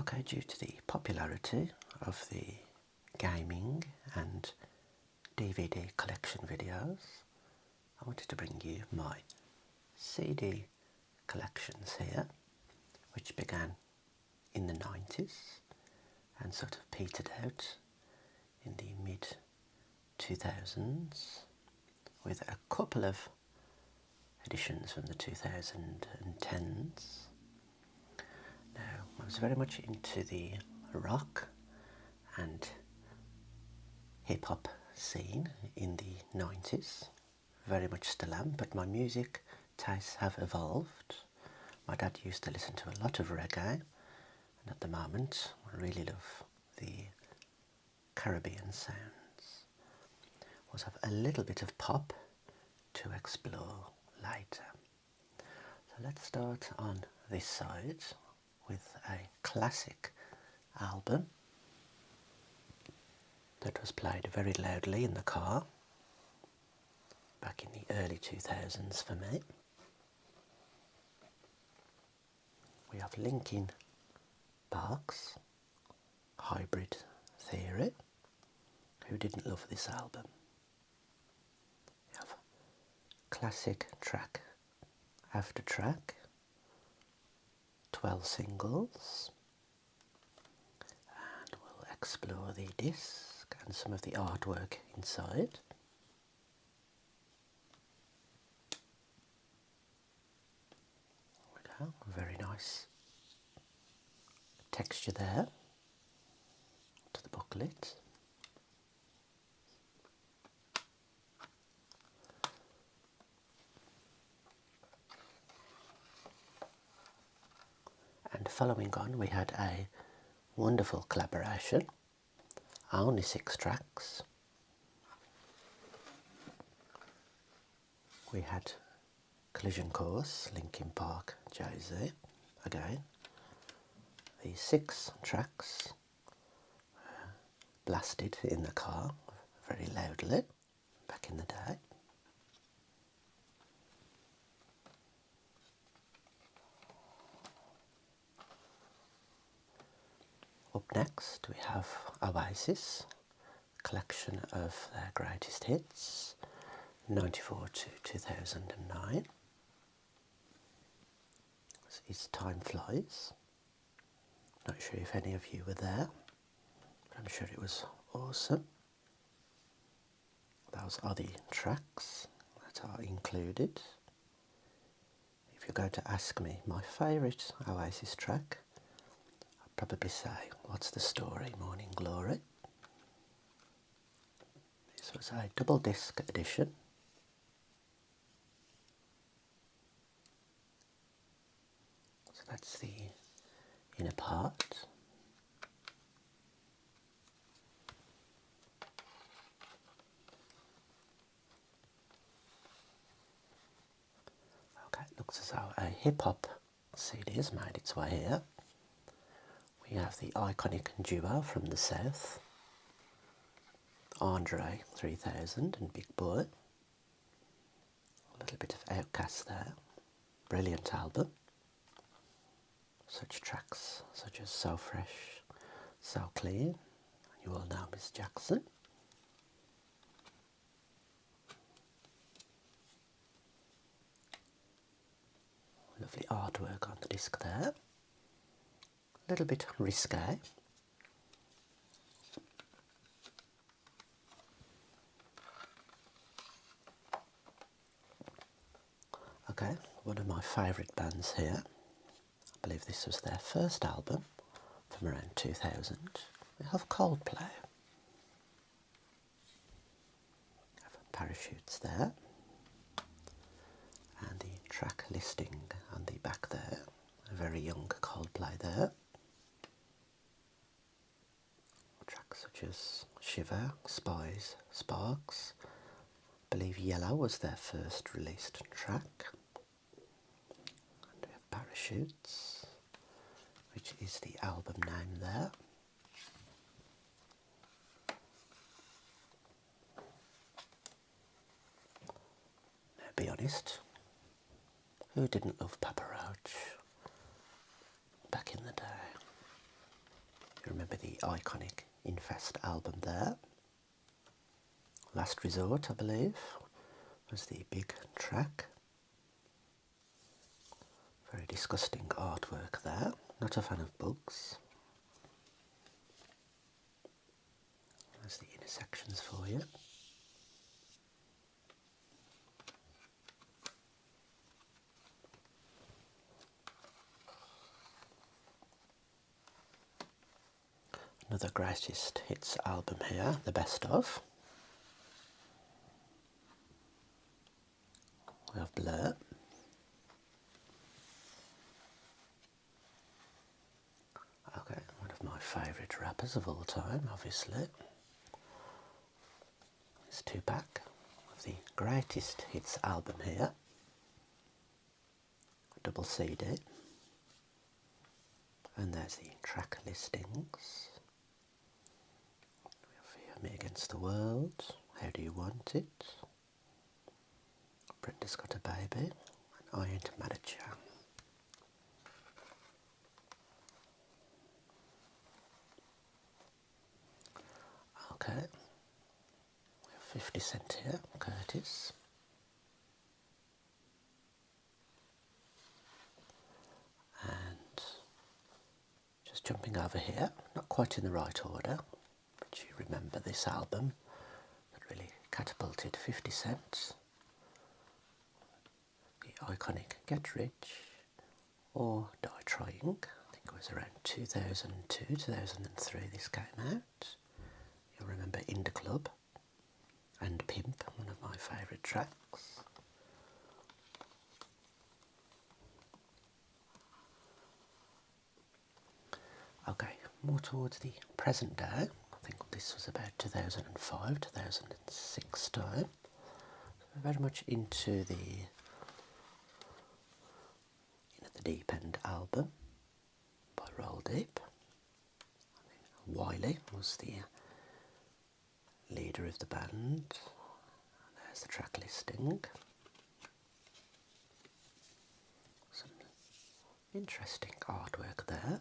Okay, due to the popularity of the gaming and DVD collection videos, I wanted to bring you my CD collections here, which began in the 90s and sort of petered out in the mid 2000s with a couple of editions from the 2010s. Now, I was very much into the rock and hip-hop scene in the 90s, very much still am, but my music tastes have evolved. My dad used to listen to a lot of reggae, and at the moment I really love the Caribbean sounds. Also have a little bit of pop to explore later. So let's start on this side with a classic album that was played very loudly in the car back in the early 2000s for me. We have Linkin Park's Hybrid Theory. Who didn't love this album? We have classic track after track, 12 singles, and we'll explore the disc and some of the artwork inside. There we go, very nice texture there to the booklet. And following on, we had a wonderful collaboration, only 6 tracks. We had Collision Course, Linkin Park, Jay-Z, again. The 6 tracks were blasted in the car very loudly back in the day. Up next we have Oasis, collection of their greatest hits, 94 to 2009. This is Time Flies. Not sure if any of you were there, but I'm sure it was awesome. Those are the tracks that are included. If you're going to ask me my favourite Oasis track, probably say, What's the Story, Morning Glory. This was a double disc edition. So that's the inner part. Okay, it looks as though a hip-hop CD has made its way here. We have the iconic duo from the South, Andre 3000 and Big Boy. A little bit of Outcast there. Brilliant album. Such tracks such as So Fresh, So Clean, and You All Know Miss Jackson. Lovely artwork on the disc there. A little bit risque. Okay, one of my favourite bands here. I believe this was their first album from around 2000. We have Coldplay. We have Parachutes there. And the track listing on the back there. A very young Coldplay there. Tracks such as Shiver, Spies, Sparks. I believe Yellow was their first released track. And we have Parachutes, which is the album name there. Now be honest, who didn't love Papa Roach back in the day? You remember the iconic Infest album there. Last Resort, I believe, was the big track. Very disgusting artwork there. Not a fan of bugs. There's the inner sections for you. Another greatest hits album here, the best of. We have Blur. Okay, one of my favourite rappers of all time, obviously. This 2-pack of the greatest hits album here. Double CD. And there's the track listings. We have Me Against the World, How Do You Want It, Brenda's Got a Baby, and I Ain't a Manager. Okay, we have 50 Cent here, Curtis. And just jumping over here, not quite in the right order, but you remember this album that really catapulted 50 Cent. The iconic Get Rich or Die Trying. I think it was around 2002, 2003 this came out. You'll remember In the Club and Pimp, one of my favourite tracks. Okay, more towards the present day. I think this was about 2005, 2006 time. So very much into the Deep End album by Roll Deep. Wiley was the leader of the band. There's the track listing. Some interesting artwork there.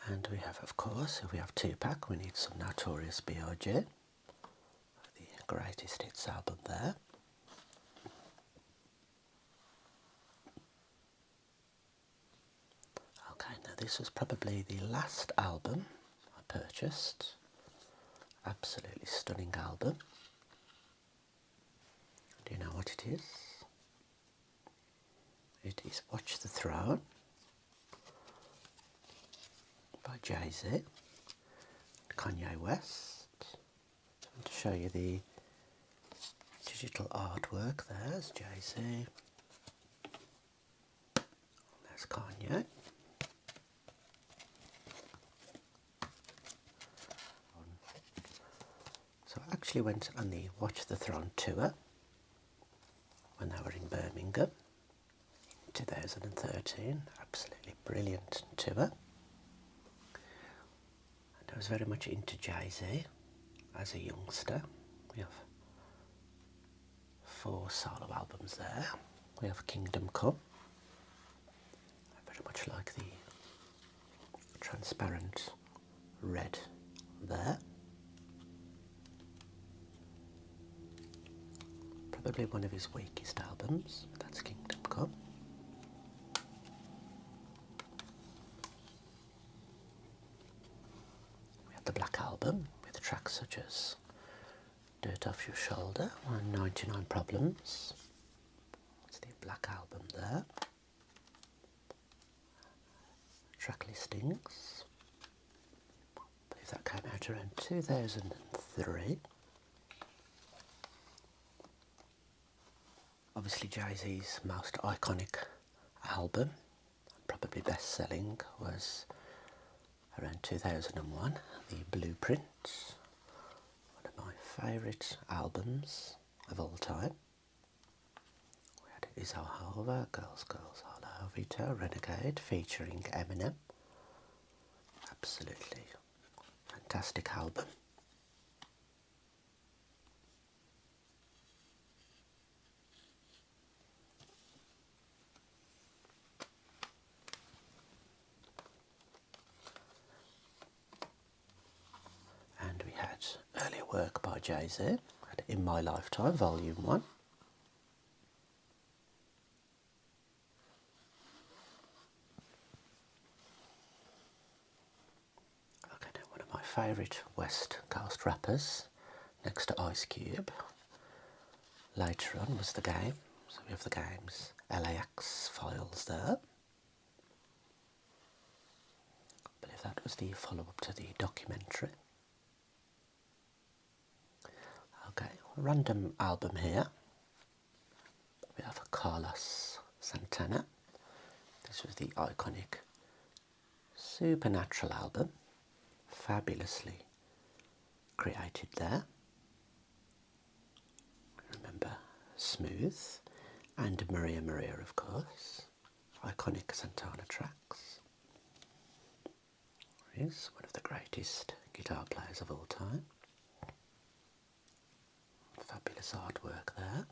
And we have, of course, if we have 2-pack, we need some Notorious B.I.G. The greatest hits album there. Okay, now this was probably the last album I purchased. Absolutely stunning album. Do you know what it is? It is Watch the Throne by Jay-Z and Kanye West. I want to show you the digital artwork. There's Jay-Z, there's Kanye. So I actually went on the Watch the Throne tour when they were in Birmingham in 2013. Absolutely brilliant tour. I was very much into Jay-Z as a youngster. We have 4 solo albums there. We have Kingdom Come. I very much like the transparent red there. Probably one of his weakest albums, but that's Kingdom Come. The Black Album with tracks such as Dirt Off Your Shoulder and 99 Problems. It's the Black Album there. Track listings. I believe that came out around 2003. Obviously Jay-Z's most iconic album, probably best selling, was around 2001, The Blueprint, one of my favourite albums of all time. We had Is Over, Girls, Girls, All Over, Renegade, featuring Eminem. Absolutely fantastic album. work by Jay-Z, In My Lifetime, Volume 1. Okay, now one of my favourite West Coast rappers, next to Ice Cube. Later on was The Game, so we have The Game's LAX Files there. I believe that was the follow-up to the documentary. Okay, a random album here. We have Carlos Santana. This was the iconic Supernatural album, fabulously created there. Remember Smooth and Maria Maria, of course, iconic Santana tracks. He's one of the greatest guitar players of all time. Fabulous artwork there.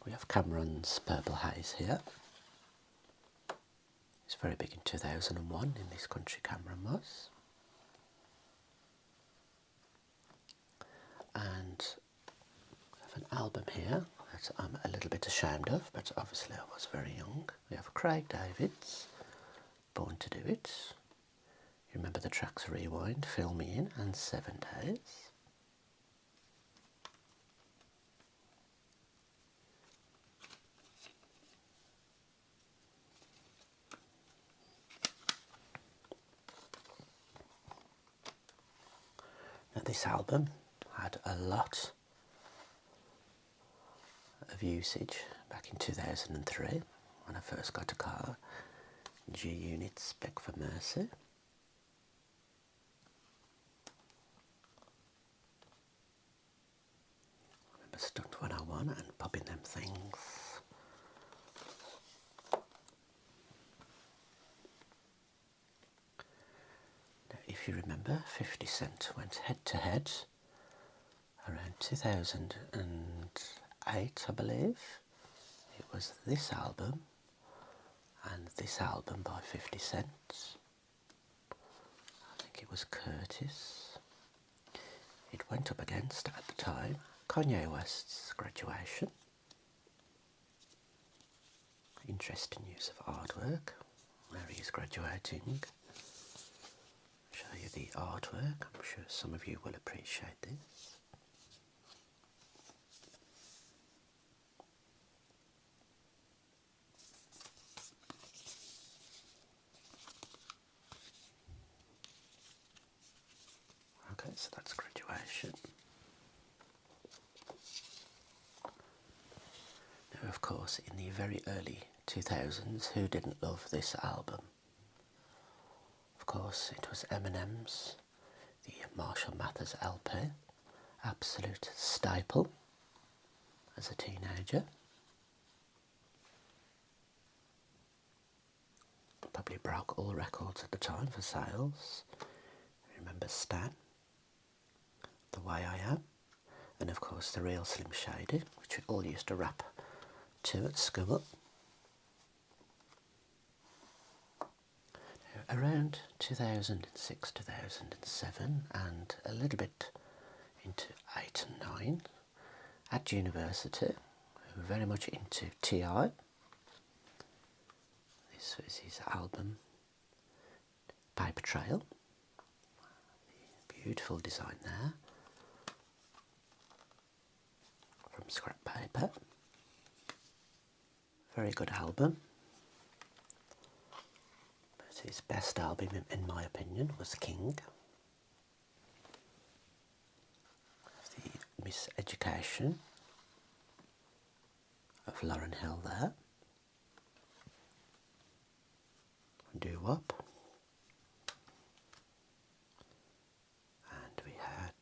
We have Cameron's Purple Haze here. It's very big in 2001 in this country, Cameron was. And I have an album here that I'm a little bit ashamed of, but obviously I was very young. We have Craig David's Born to Do It. You remember the tracks Rewind, Fill Me In and 7 Days. Now this album had a lot of usage back in 2003 when I first got a car, G-Unit Spec for Mercy. I remember Stunt 101 and popping them things. Now, if you remember, 50 Cent went head to head around 2008, I believe. It was this album and this album by 50 Cent. I think it was Curtis. It went up against, at the time, Kanye West's Graduation. Interesting use of artwork, where he is graduating. Show you the artwork, I'm sure some of you will appreciate this. Okay, so that's Graduation. Now, of course, in the very early 2000s, who didn't love this album? Of course, it was Eminem's, the Marshall Mathers LP, absolute staple as a teenager. Probably broke all records at the time for sales. Remember Stan, The Way I Am, and of course The Real Slim Shady, which we all used to rap to at school. Around 2006, 2007 and a little bit into 8 and 9 at university, we were very much into T.I. This was his album Paper Trail. The beautiful design there from scrap paper. Very good album. But his best album, in my opinion, was King. The Miseducation of Lauryn Hill there. Doo Wop. And we had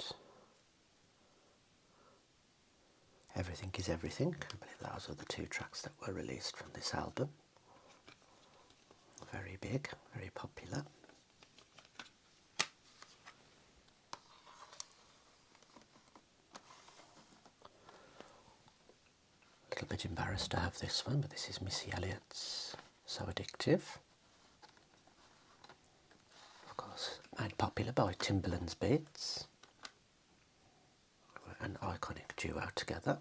Everything Is Everything. I believe those are the two tracks that were released from this album. Very big, very popular. A little bit embarrassed to have this one, but this is Missy Elliott's So Addictive. course made popular by Timbaland's Beats, an iconic duo together,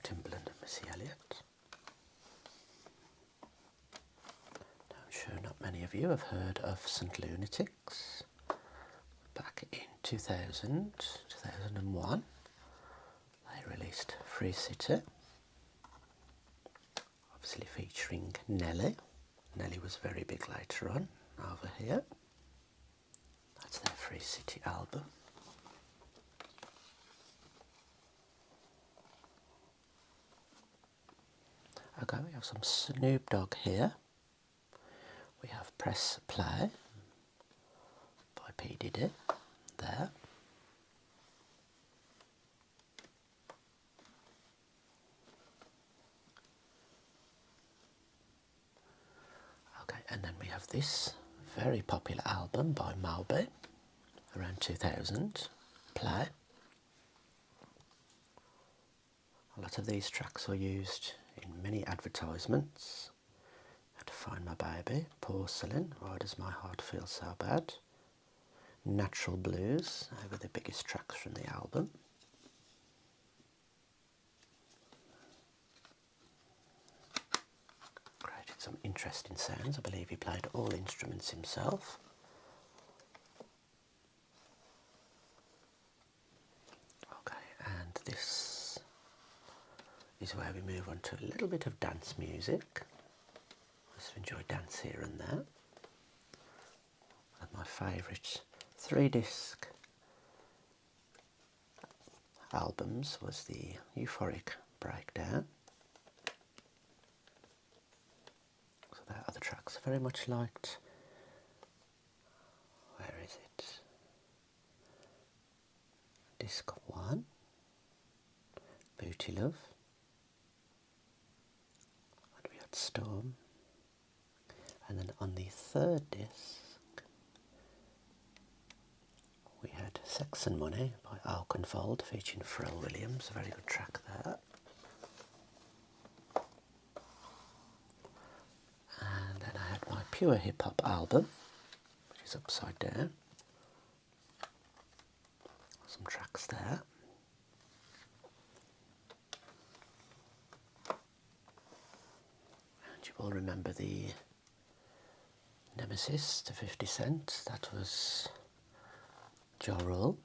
Timbaland and Missy Elliott. Now, I'm sure not many of you have heard of St Lunatics. Back in 2001, they released Free City, obviously featuring Nelly. Nelly was very big later on over here. That's their Free City album. Okay, we have some Snoop Dogg here. We have Press Play by P. Diddy there. Okay, and then we have this very popular album by Moby, around 2000, Play. A lot of these tracks are used in many advertisements. How to Find My Baby, Porcelain, Why Does My Heart Feel So Bad, Natural Blues, they were the biggest tracks from the album. Created some interesting sounds. I believe he played all instruments himself. Okay, and this is where we move on to a little bit of dance music. I just enjoy dance here and there. And my favourite 3-disc albums was the Euphoric Breakdown. So there are the tracks very much liked. Where is it? Disc 1, Booty Love, and we had Storm, and then on the 3rd disc we had Sex and Money by Alkenfold featuring Pharrell Williams, a very good track there. And then I had my Pure Hip Hop album, which is upside down. Some tracks there. And you will remember the Nemesis to 50 Cent, that was Ja Rule,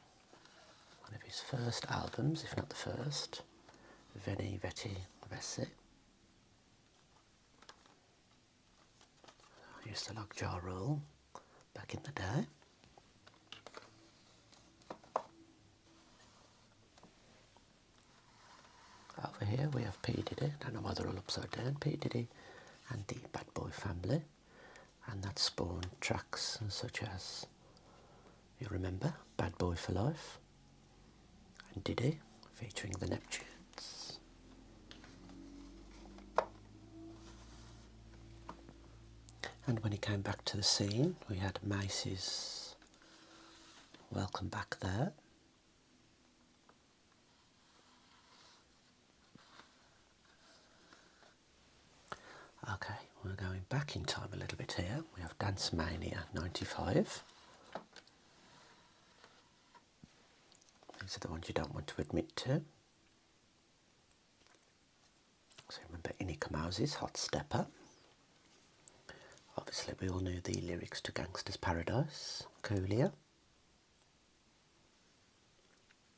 one of his first albums, if not the first, Veni Veti Vici. I used to like Ja Rule back in the day. Over here we have P. Diddy, don't know why they're all upside down, P. Diddy and the Bad Boy Family, and that spawned tracks such as, you remember, Bad Boy for Life, and Diddy featuring the Neptunes. And when he came back to the scene, we had Macy's Welcome Back there. Okay, we're going back in time a little bit here. We have Dance Mania 95. These are the ones you don't want to admit to. So remember Inika Mouse's Hot Stepper. Obviously we all knew the lyrics to Gangster's Paradise, Coolio.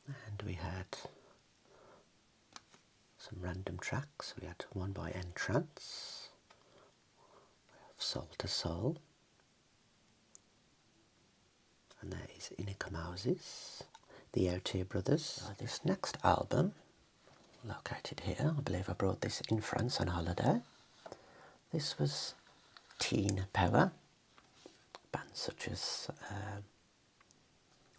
And we had some random tracks. We had one by Entrance. Soul to Soul, and there is Inika Mouse's The OT Brothers. This next album, located here, I believe I brought this in France on holiday. This was Teen Power, bands such as,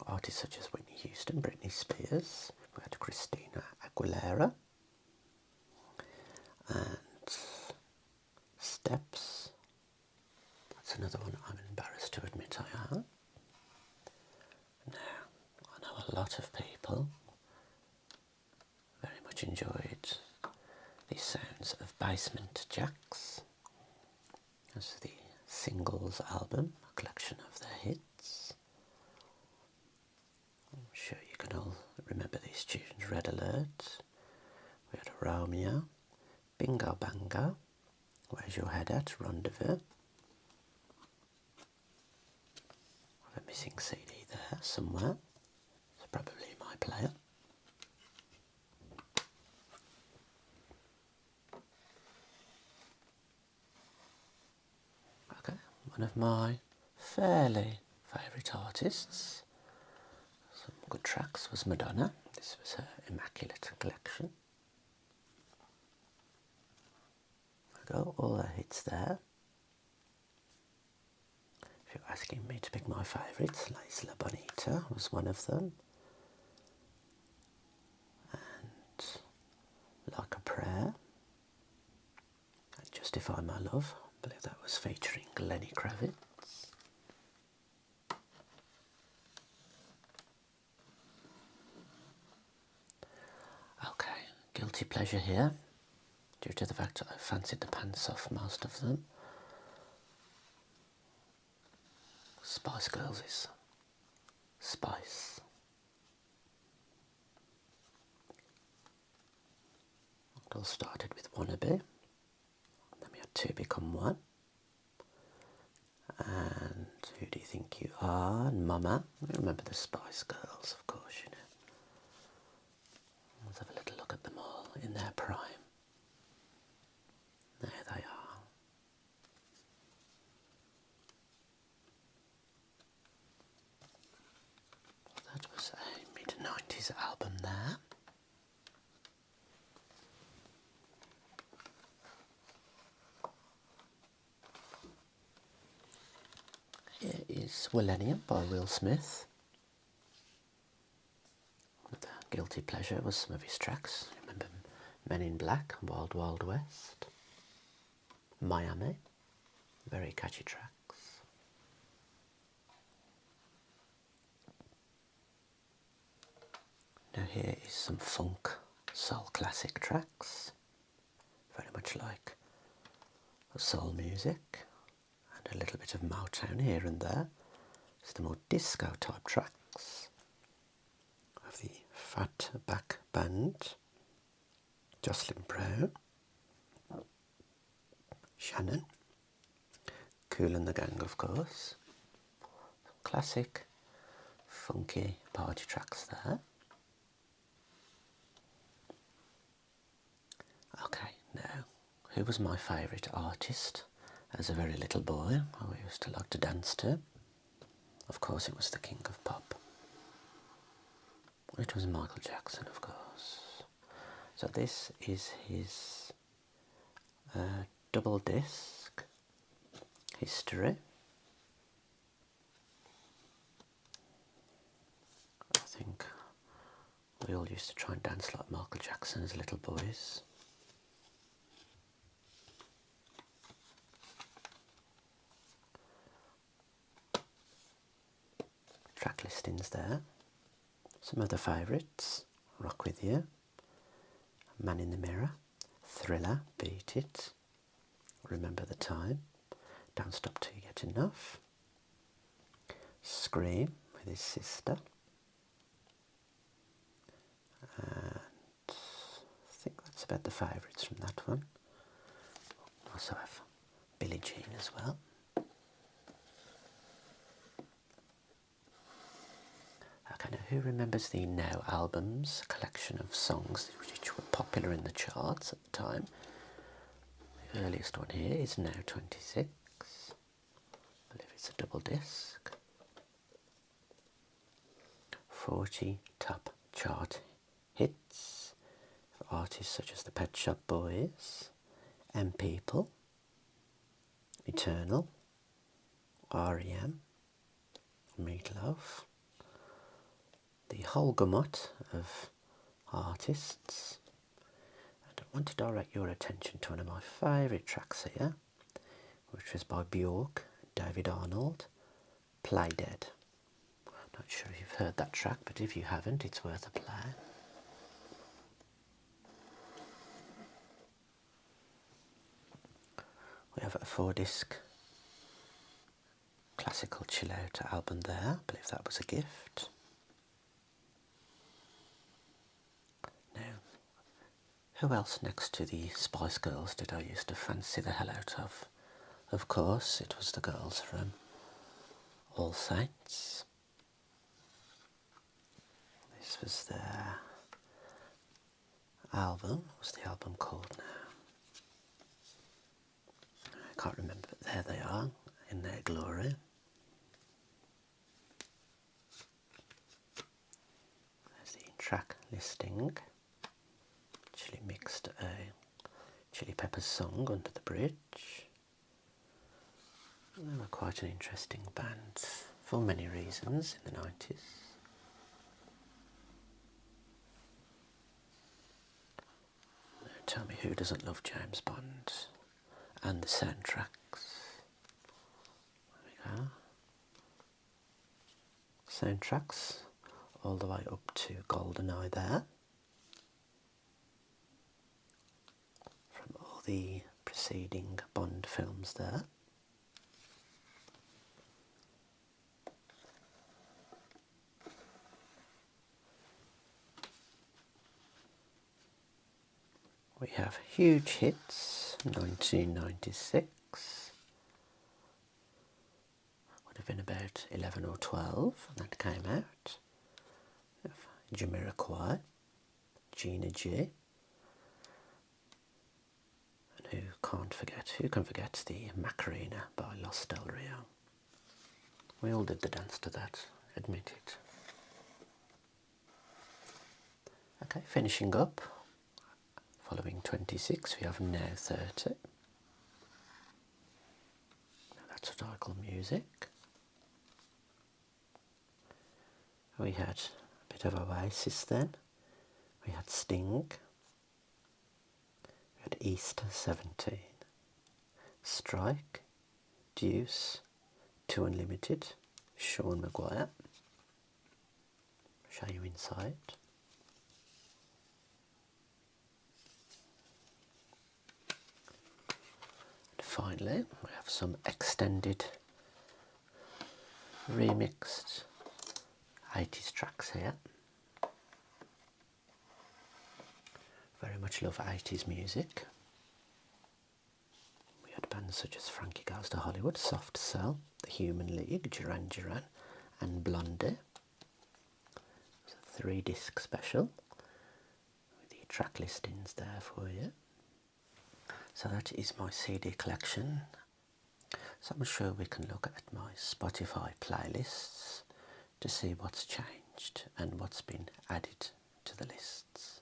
artists such as Whitney Houston, Britney Spears, we had Christina Aguilera, and Steps. That's another one I'm embarrassed to admit I have. Now, I know a lot of people very much enjoyed the sounds of Basement Jaxx. That's the singles album, a collection of their hits. can all remember these tunes. Red Alert, we had a Romeo, Bingo Bango, Where's Your Head At, Rendezvous. I have a missing CD there somewhere. It's probably my player. Okay, one of my fairly favourite artists. Some good tracks was Madonna. This was her Immaculate Collection. There we go, all the hits there. If you're asking me to pick my favourites, La Isla Bonita was one of them. And Like a Prayer. And Justify My Love, I believe that was featuring Lenny Kravitz. Okay, guilty pleasure here, due to the fact that I fancied the pants off most of them. Spice Girls is Spice. It all started with Wannabe, then we had Two Become One, and Who Do You Think You Are, and Mama. Remember the Spice Girls, of course, you know. Let's have a little look at them all in their prime. There they are. That was a mid-90s album there. Here is Millennium by Will Smith. The guilty pleasure was some of his tracks. Remember Men in Black, Wild Wild West, Miami, very catchy tracks. Now here is some funk soul classic tracks, very much like soul music, and a little bit of Motown here and there. It's the more disco type tracks of the Fat Back Band, Jocelyn Brown, Shannon, Kool and the Gang, of course. Some classic funky party tracks there. Okay, now, who was my favourite artist as a very little boy? I used to like to dance to. Of course, it was the King of Pop. It was Michael Jackson, of course. So this is his double disc history. I think we all used to try and dance like Michael Jackson as little boys. Track listings there. Some of the favourites: Rock With You, Man in the Mirror, Thriller, Beat It, Remember the Time, Don't Stop Till You Get Enough, Scream with his sister, and I think that's about the favourites from that one. Also have Billie Jean as well. Okay, now who remembers the Now albums, a collection of songs which were popular in the charts at the time? The earliest one here is Now 26. I believe it's a double disc. 40 top chart hits for artists such as the Pet Shop Boys, M People, Eternal, R.E.M., Meatloaf. The whole gamut of artists. And I want to direct your attention to one of my favourite tracks here, which was by Bjork, David Arnold, Play Dead. Not sure if you've heard that track, but if you haven't, it's worth a play. We have a 4-disc classical chill out album there. I believe that was a gift. Who else next to the Spice Girls did I used to fancy the hell out of? Of course, it was the girls from All Saints. This was their album. What's the album called now? I can't remember, but there they are in their glory. There's the track listing. Actually mixed a Chili Peppers song under the bridge. They were quite an interesting band for many reasons in the 90s. Now tell me who doesn't love James Bond and the soundtracks. There we go. Soundtracks all the way up to GoldenEye there. From all the preceding Bond films there. We have Huge Hits, 1996. Would have been about 11 or 12 when that came out. We have Jamiroquai, Gina G. And who can forget the Macarena by Los Del Rio. We all did the dance to that, admit it. Okay, finishing up. Following 26, we have Now 30. Now that's what I call music. We had a bit of Oasis then. We had Sting. We had East 17. Strike. Deuce. Two Unlimited. Sean Maguire. Show you inside. Finally, we have some extended, remixed 80s tracks here. Very much love 80s music. We had bands such as Frankie Goes to Hollywood, Soft Cell, The Human League, Duran Duran and Blondie. It's a 3-disc special with the track listings there for you. So that is my CD collection. So I'm sure we can look at my Spotify playlists to see what's changed and what's been added to the lists.